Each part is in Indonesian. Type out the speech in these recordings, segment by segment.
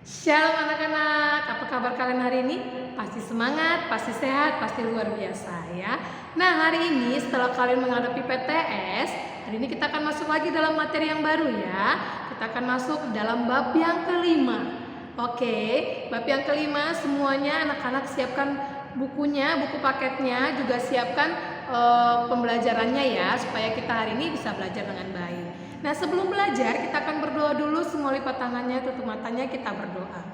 Shalom anak-anak, apa kabar kalian hari ini? Pasti semangat, pasti sehat, pasti luar biasa ya. Nah hari ini setelah kalian menghadapi PTS, hari ini kita akan masuk lagi dalam materi yang baru ya. Kita akan masuk dalam bab yang kelima. Oke, bab yang kelima semuanya anak-anak siapkan bukunya, buku paketnya, juga siapkan pembelajarannya ya, supaya kita hari ini bisa belajar dengan baik. Nah sebelum belajar kita akan berdoa dulu, semua lipat tangannya, tutup matanya, kita berdoa.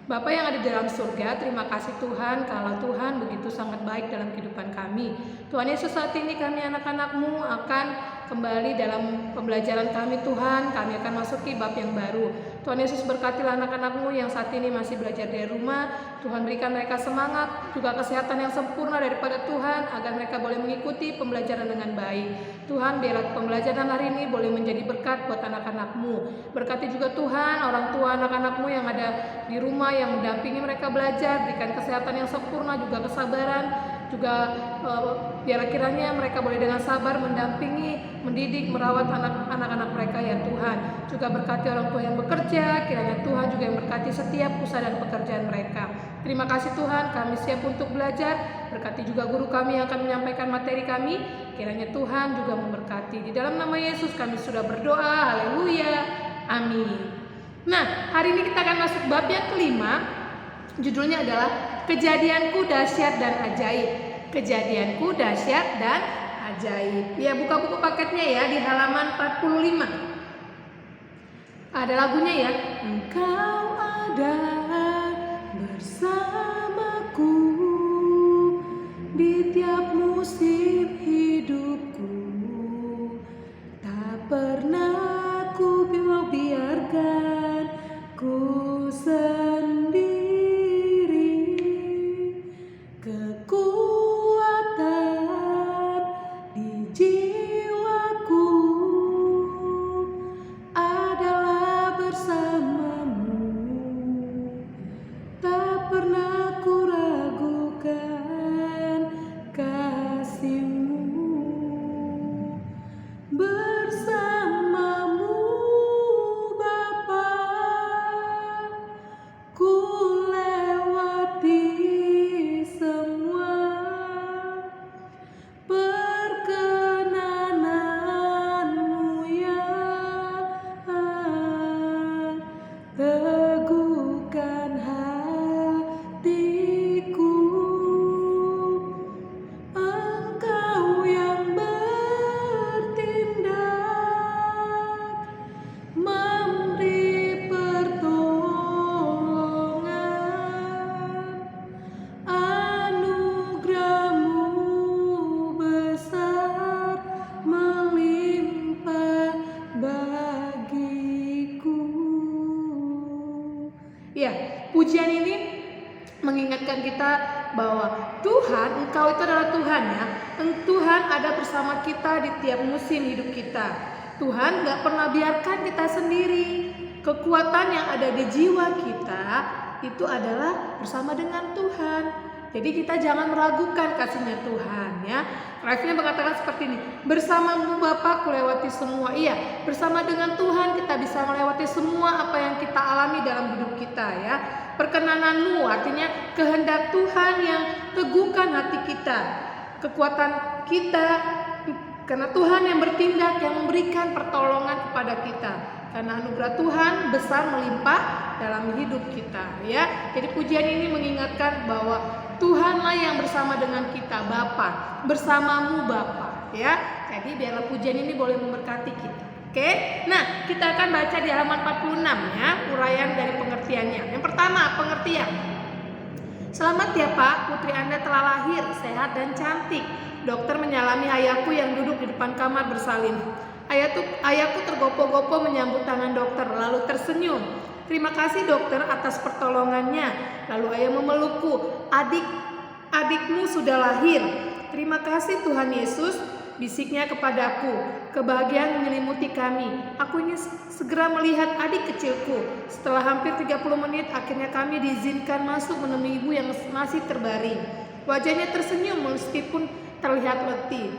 Bapa yang ada di dalam surga, terima kasih Tuhan kalau Tuhan begitu sangat baik dalam kehidupan kami. Tuhan Yesus, saat ini kami anak-anak-Mu akan kembali dalam pembelajaran kami Tuhan. Kami akan masuki bab yang baru. Tuhan Yesus, berkatilah anak-anak-Mu yang saat ini masih belajar dari rumah. Tuhan berikan mereka semangat, juga kesehatan yang sempurna daripada Tuhan, agar mereka boleh mengikuti pembelajaran dengan baik. Tuhan, biarlah pembelajaran hari ini boleh menjadi berkat buat anak-anak-Mu. Berkati juga Tuhan orang tua anak-anak-Mu yang ada di rumah, yang mendampingi mereka belajar, berikan kesehatan yang sempurna, juga kesabaran, juga biarlah kiranya mereka boleh dengan sabar mendampingi, mendidik, merawat anak-anak mereka ya Tuhan. Juga berkati orang tua yang bekerja, kiranya Tuhan juga yang berkati setiap usaha dan pekerjaan mereka. Terima kasih Tuhan, kami siap untuk belajar. Berkati juga guru kami yang akan menyampaikan materi kami, kiranya Tuhan juga memberkati. Di dalam nama Yesus kami sudah berdoa, haleluya, amin. Nah, hari ini kita akan masuk bab yang kelima. Judulnya adalah Kejadianku Dahsyat dan Ajaib. Kejadianku Dahsyat dan Ajaib. Ya, buka buku paketnya ya di halaman 45. Ada lagunya ya. Engkau ada bersamaku di tiap musim hidupku. Tak pernah ku biarkan ku sendiri. Kekuatan di jiwaku adalah bersamamu. Tak pernah ku ragukan kasih-Mu. Bersamamu Bapa, ku lewati semua perkenanan-Mu ya. Teguhkan hatiku, Engkau yang bertindak, memberi pertolongan. Anugerah-Mu besar melimpah bagiku. Ya, pujian ini mengingatkan kita bahwa Tuhan, Engkau itu adalah Tuhan ya. Tuhan ada bersama kita di tiap musim hidup kita. Tuhan gak pernah biarkan kita sendiri. Kekuatan yang ada di jiwa kita itu adalah bersama dengan Tuhan. Jadi kita jangan meragukan kasihnya Tuhan ya. Refnya mengatakan seperti ini, bersamamu Bapa ku lewati semua. Iya, bersama dengan Tuhan kita bisa melewati semua apa yang kita alami dalam hidup kita ya. Perkenanan-Mu artinya kehendak Tuhan yang teguhkan hati kita, kekuatan kita, karena Tuhan yang bertindak, yang memberikan pertolongan kepada kita. Karena anugerah Tuhan besar melimpah dalam hidup kita ya. Jadi pujian ini mengingatkan bahwa Tuhanlah yang bersama dengan kita, Bapa, bersamamu Bapa ya. Jadi biarlah pujian ini boleh memberkati kita. Oke, nah kita akan baca di halaman 46 ya, uraian dari pengertiannya. Yang pertama, pengertian. Selamat ya Pak, putri Anda telah lahir, sehat dan cantik. Dokter menyalami ayahku yang duduk di depan kamar bersalin. Ayahku tergopoh-gopoh menyambut tangan dokter, lalu tersenyum. Terima kasih dokter atas pertolongannya. Lalu ayah memelukku. Adikmu sudah lahir. Terima kasih Tuhan Yesus, bisiknya kepadaku. Kebahagiaan menyelimuti kami. Aku ingin segera melihat adik kecilku. Setelah hampir 30 menit, akhirnya kami diizinkan masuk menemui ibu yang masih terbaring. Wajahnya tersenyum meskipun terlihat letih.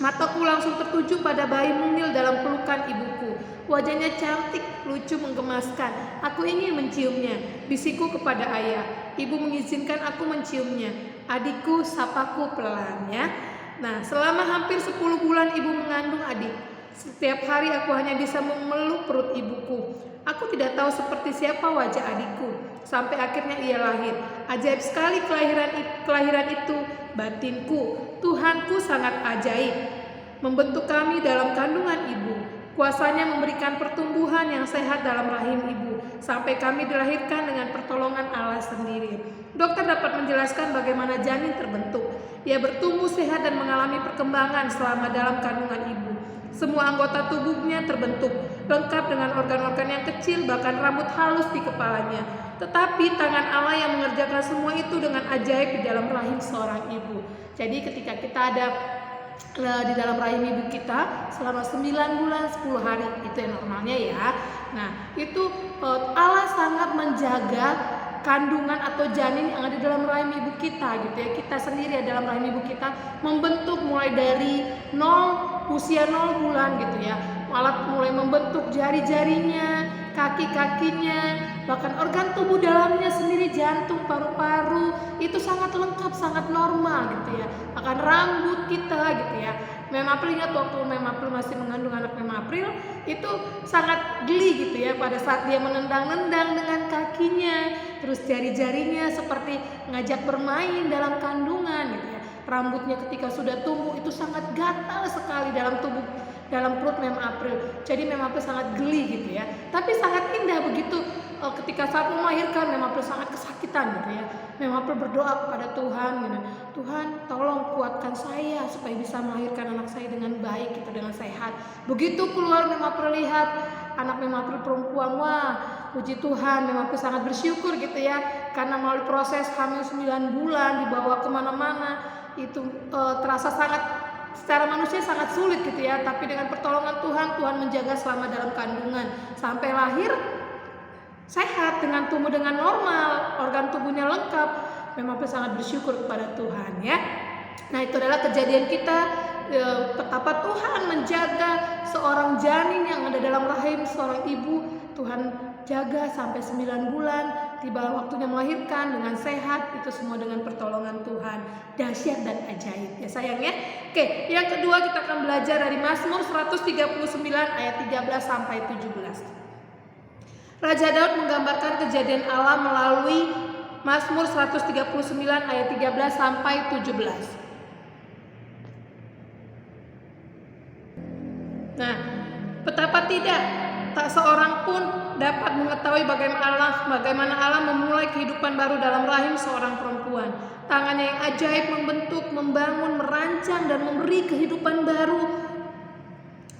Mataku langsung tertuju pada bayi mungil dalam pelukan ibuku. Wajahnya cantik, lucu, menggemaskan. Aku ingin menciumnya, bisikku kepada ayah. Ibu mengizinkan aku menciumnya. Adikku, sapaku pelan ya. Nah, selama hampir 10 bulan ibu mengandung adik. Setiap hari aku hanya bisa memeluk perut ibuku. Aku tidak tahu seperti siapa wajah adikku. Sampai akhirnya ia lahir. Ajaib sekali kelahiran itu. Batinku, Tuhanku sangat ajaib. Membentuk kami dalam kandungan ibu. Kuasanya memberikan pertumbuhan yang sehat dalam rahim ibu, sampai kami dilahirkan dengan pertolongan Allah sendiri. Dokter dapat menjelaskan bagaimana janin terbentuk. Ia bertumbuh sehat dan mengalami perkembangan selama dalam kandungan ibu. Semua anggota tubuhnya terbentuk, lengkap dengan organ-organ yang kecil, bahkan rambut halus di kepalanya. Tetapi tangan Allah yang mengerjakan semua itu dengan ajaib di dalam rahim seorang ibu. Jadi ketika kita ada di dalam rahim ibu kita selama 9 bulan 10 hari, itu yang normalnya ya. Nah, itu Allah sangat menjaga kandungan atau janin yang ada di dalam rahim ibu kita gitu ya. Kita sendiri dalam rahim ibu kita membentuk mulai dari usia 0 bulan gitu ya. Allah mulai membentuk jari-jarinya, kaki-kakinya, bahkan organ tubuh dalamnya sendiri, jantung, paru-paru, itu sangat lengkap, sangat normal gitu ya. Bahkan rambut kita gitu ya. Mem April, ingat waktu Mem April masih mengandung anak Mem April, itu sangat geli gitu ya pada saat dia menendang-nendang dengan kakinya, terus jari-jarinya seperti ngajak bermain dalam kandungan gitu ya. Rambutnya ketika sudah tumbuh itu sangat gatal sekali dalam perut Mem April. Jadi Mem April sangat geli gitu ya. Tapi sangat indah begitu ketika saat melahirkan Mem April sangat kesakitan gitu ya. Mem April berdoa kepada Tuhan gitu. Tuhan, tolong kuatkan saya supaya bisa melahirkan anak saya dengan baik gitu, dengan sehat. Begitu keluar Mem April lihat anak Mem April perempuan, wah puji Tuhan, Mem April sangat bersyukur gitu ya. Karena melalui proses hamil 9 bulan dibawa kemana-mana itu terasa sangat secara manusia sangat sulit gitu ya, tapi dengan pertolongan Tuhan, Tuhan menjaga selama dalam kandungan sampai lahir sehat, dengan tumbuh dengan normal, organ tubuhnya lengkap. Memang sangat bersyukur kepada Tuhan ya. Nah, itu adalah kejadian kita betapa Tuhan menjaga seorang janin yang ada dalam rahim seorang ibu. Tuhan jaga sampai 9 bulan, tiba waktunya melahirkan dengan sehat, itu semua dengan pertolongan Tuhan. Dahsyat dan ajaib ya sayang ya. Oke, yang kedua kita akan belajar dari Mazmur 139 ayat 13 sampai 17. Raja Daud menggambarkan kejadian Allah melalui Mazmur 139 ayat 13 sampai 17. Nah, betapa tak seorang pun dapat mengetahui bagaimana Allah memulai kehidupan baru dalam rahim seorang perempuan. Tangannya yang ajaib membentuk, membangun, merancang dan memberi kehidupan baru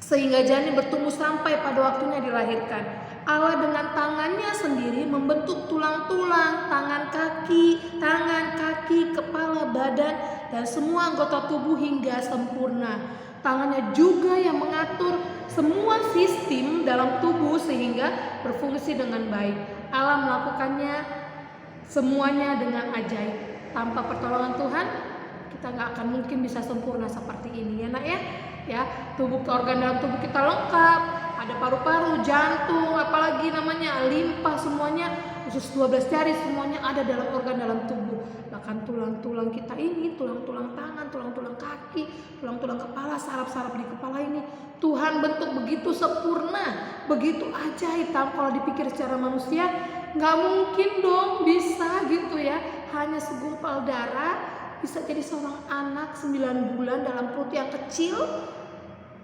sehingga janin bertumbuh sampai pada waktunya dilahirkan. Allah dengan tangannya sendiri membentuk tulang-tulang, tangan, kaki, kepala, badan dan semua anggota tubuh hingga sempurna. Tangannya juga yang mengatur semua sistem dalam tubuh sehingga berfungsi dengan baik. Allah melakukannya semuanya dengan ajaib. Tanpa pertolongan Tuhan, kita nggak akan mungkin bisa sempurna seperti ini ya nak ya. Organ dalam tubuh kita lengkap, ada paru-paru, jantung, apalagi namanya limpa, semuanya khusus 12 jari semuanya ada dalam organ dalam tubuh. Bahkan tulang-tulang kita ini, tulang-tulang tangan, tulang-tulang kaki, tulang-tulang kepala, saraf-saraf di kepala ini Tuhan bentuk begitu sempurna, begitu ajaib. Kalau dipikir secara manusia nggak mungkin dong bisa gitu ya. Hanya segumpal darah bisa jadi seorang anak 9 bulan dalam perut yang kecil,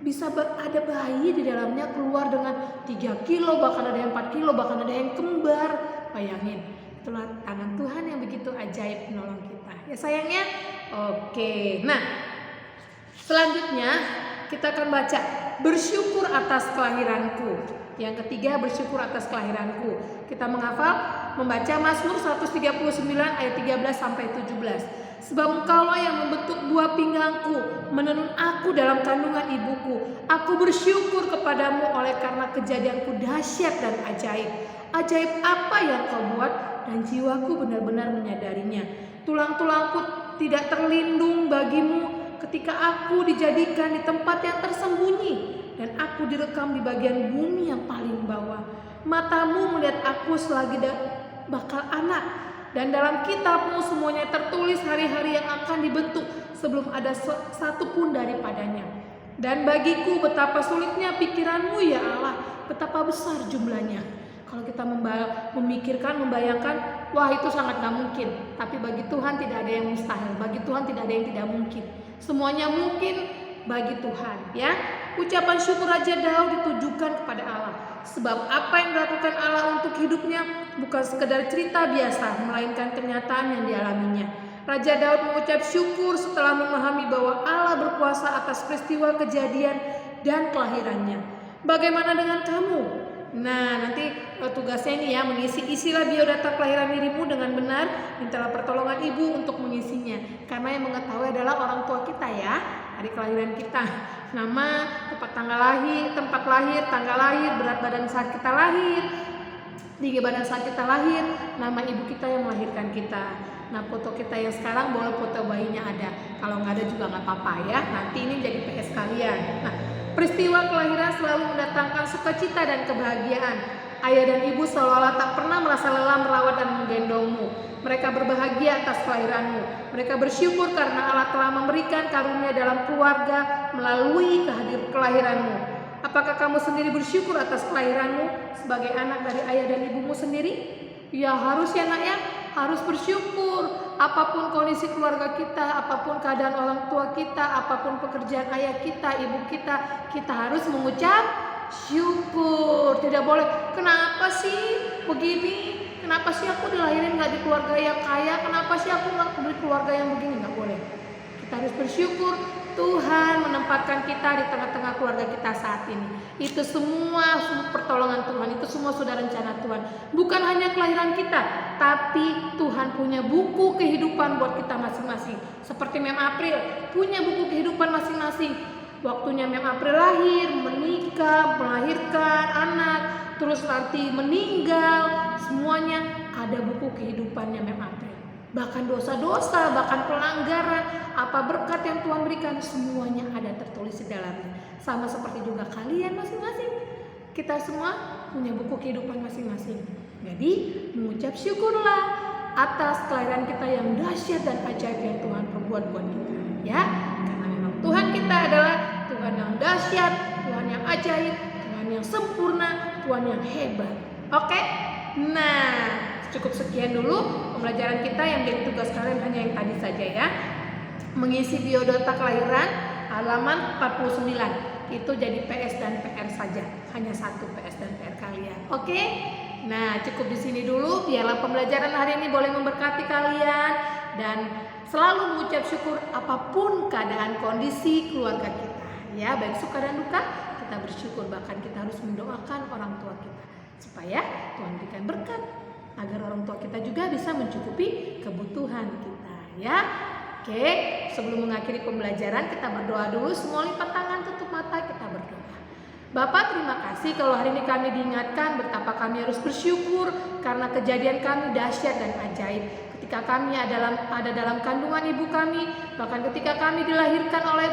bisa ada bayi di dalamnya keluar dengan 3 kilo, bahkan ada yang 4 kilo, bahkan ada yang kembar. Bayangin, itulah tangan Tuhan yang begitu ajaib menolong kita ya sayangnya. Oke, nah selanjutnya kita akan baca bersyukur atas kelahiranku. Yang ketiga, bersyukur atas kelahiranku. Kita membaca Mazmur 139 ayat 13 sampai 17. Sebab Engkaulah yang membentuk buah pinggangku, menenun aku dalam kandungan ibuku. Aku bersyukur kepadamu oleh karena kejadianku dahsyat dan ajaib. Ajaib apa yang kau buat dan jiwaku benar-benar menyadarinya. Tulang-tulangku tidak terlindung bagimu ketika aku dijadikan di tempat yang tersembunyi dan aku direkam di bagian bumi yang paling bawah. Matamu melihat aku selagi bakal anak, dan dalam kitabmu semuanya tertulis hari-hari yang akan dibentuk sebelum ada satu pun daripadanya. Dan bagiku betapa sulitnya pikiranmu ya Allah, betapa besar jumlahnya. Kalau kita memikirkan, membayangkan, wah itu sangat gak mungkin. Tapi bagi Tuhan tidak ada yang mustahil, bagi Tuhan tidak ada yang tidak mungkin. Semuanya mungkin bagi Tuhan, ya. Ucapan syukur Raja Daud ditujukan kepada Allah. Sebab apa yang dilakukan Allah untuk hidupnya bukan sekedar cerita biasa, melainkan kenyataan yang dialaminya. Raja Daud mengucap syukur setelah memahami bahwa Allah berkuasa atas peristiwa kejadian dan kelahirannya. Bagaimana dengan kamu? Nah, nanti tugasnya ini ya, isilah biodata kelahiran dirimu dengan benar. Mintalah pertolongan ibu untuk mengisinya, karena yang mengetahui adalah orang tua kita ya. Hari kelahiran kita, nama, tempat lahir, tanggal lahir, berat badan saat kita lahir, tinggi badan saat kita lahir, nama ibu kita yang melahirkan kita. Nah, foto kita yang sekarang boleh foto bayinya ada. Kalau nggak ada juga nggak apa-apa ya. Nanti ini jadi PS kalian. Nah, peristiwa kelahiran selalu mendatangkan sukacita dan kebahagiaan. Ayah dan ibu seolah-olah tak pernah merasa lelah merawat dan menggendongmu. Mereka berbahagia atas kelahiranmu. Mereka bersyukur karena Allah telah memberikan karunia dalam keluarga melalui kelahiranmu. Apakah kamu sendiri bersyukur atas kelahiranmu sebagai anak dari ayah dan ibumu sendiri? Ya harus ya nak ya, harus bersyukur. Apapun kondisi keluarga kita, apapun keadaan orang tua kita, apapun pekerjaan ayah kita, ibu kita, kita harus mengucap syukur. Tidak boleh, kenapa sih begini? Kenapa sih aku dilahirin gak di keluarga yang kaya? Kenapa sih aku gak di keluarga yang begini? Gak boleh. Kita harus bersyukur Tuhan menempatkan kita di tengah-tengah keluarga kita saat ini. Itu semua pertolongan Tuhan, itu semua sudah rencana Tuhan. Bukan hanya kelahiran kita, tapi Tuhan punya buku kehidupan buat kita masing-masing. Seperti Mem April punya buku kehidupan masing-masing. Waktunya Mem April lahir, menikah, melahirkan anak, terus nanti meninggal, semuanya ada buku kehidupannya Mem April. Bahkan dosa-dosa, bahkan pelanggaran, apa berkat yang Tuhan berikan, semuanya ada tertulis di dalamnya. Sama seperti juga kalian masing-masing. Kita semua punya buku kehidupan masing-masing. Jadi mengucap syukurlah atas kelahiran kita yang dahsyat dan ajaib yang Tuhan perbuat buat kita, ya. Karena memang Tuhan kita adalah Tuhan yang dahsyat, Tuhan yang ajaib, Tuhan yang sempurna, Tuhan yang hebat. Oke? Nah, cukup sekian dulu pembelajaran kita. Yang jadi tugas kalian hanya yang tadi saja ya. Mengisi biodata kelahiran halaman 49. Itu jadi PS dan PR saja. Hanya satu PS dan PR kalian. Oke? Nah, cukup di sini dulu. Biarlah pembelajaran hari ini boleh memberkati kalian dan selalu mengucap syukur apapun keadaan kondisi keluarga kita. Ya, baik suka dan duka, kita bersyukur, bahkan kita harus mendoakan orang tua kita supaya Tuhan berikan berkat agar orang tua kita juga bisa mencukupi kebutuhan kita, ya. Oke, sebelum mengakhiri pembelajaran kita berdoa dulu. Semua lipat tangan, tutup mata, kita berdoa. Bapak, terima kasih kalau hari ini kami diingatkan betapa kami harus bersyukur karena kejadian kami dahsyat dan ajaib. Ketika kami ada dalam kandungan ibu kami, bahkan ketika kami dilahirkan oleh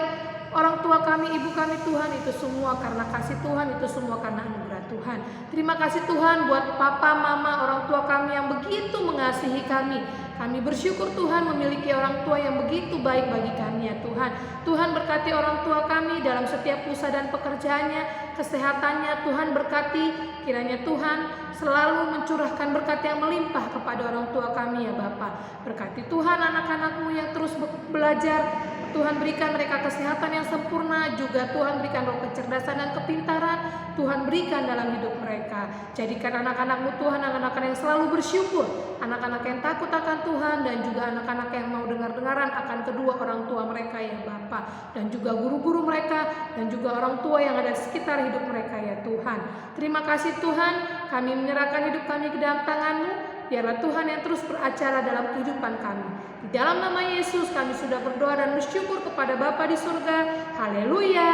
orang tua kami, ibu kami, Tuhan, itu semua karena kasih Tuhan, itu semua karena anugerah Tuhan. Terima kasih Tuhan buat papa, mama, orang tua kami yang begitu mengasihi kami. Kami bersyukur Tuhan memiliki orang tua yang begitu baik bagi kami ya Tuhan. Tuhan berkati orang tua kami dalam setiap usaha dan pekerjaannya, kesehatannya. Tuhan berkati, kiranya Tuhan selalu mencurahkan berkat yang melimpah kepada orang tua kami ya Bapa. Berkati Tuhan anak-anakmu yang terus belajar. Tuhan berikan mereka kesehatan yang sempurna, juga Tuhan berikan roh kecerdasan dan kepintaran. Tuhan berikan dalam hidup mereka. Jadikan anak-anakmu Tuhan anak-anak yang selalu bersyukur, anak-anak yang takut akan Tuhan, dan juga anak-anak yang mau dengar-dengaran akan kedua orang tua mereka ya Bapa, dan juga guru-guru mereka, dan juga orang tua yang ada di sekitar hidup mereka ya Tuhan. Terima kasih Tuhan, kami menyerahkan hidup kami ke dalam tangan-Mu. Biarlah Tuhan yang terus beracara dalam kehidupan kami. Di dalam nama Yesus kami sudah berdoa dan bersyukur kepada Bapa di surga. Haleluya.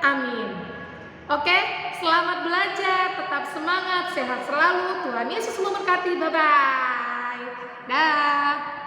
Amin. Oke, selamat belajar, tetap semangat, sehat selalu. Tuhan Yesus memberkati. Bye-bye. Dah.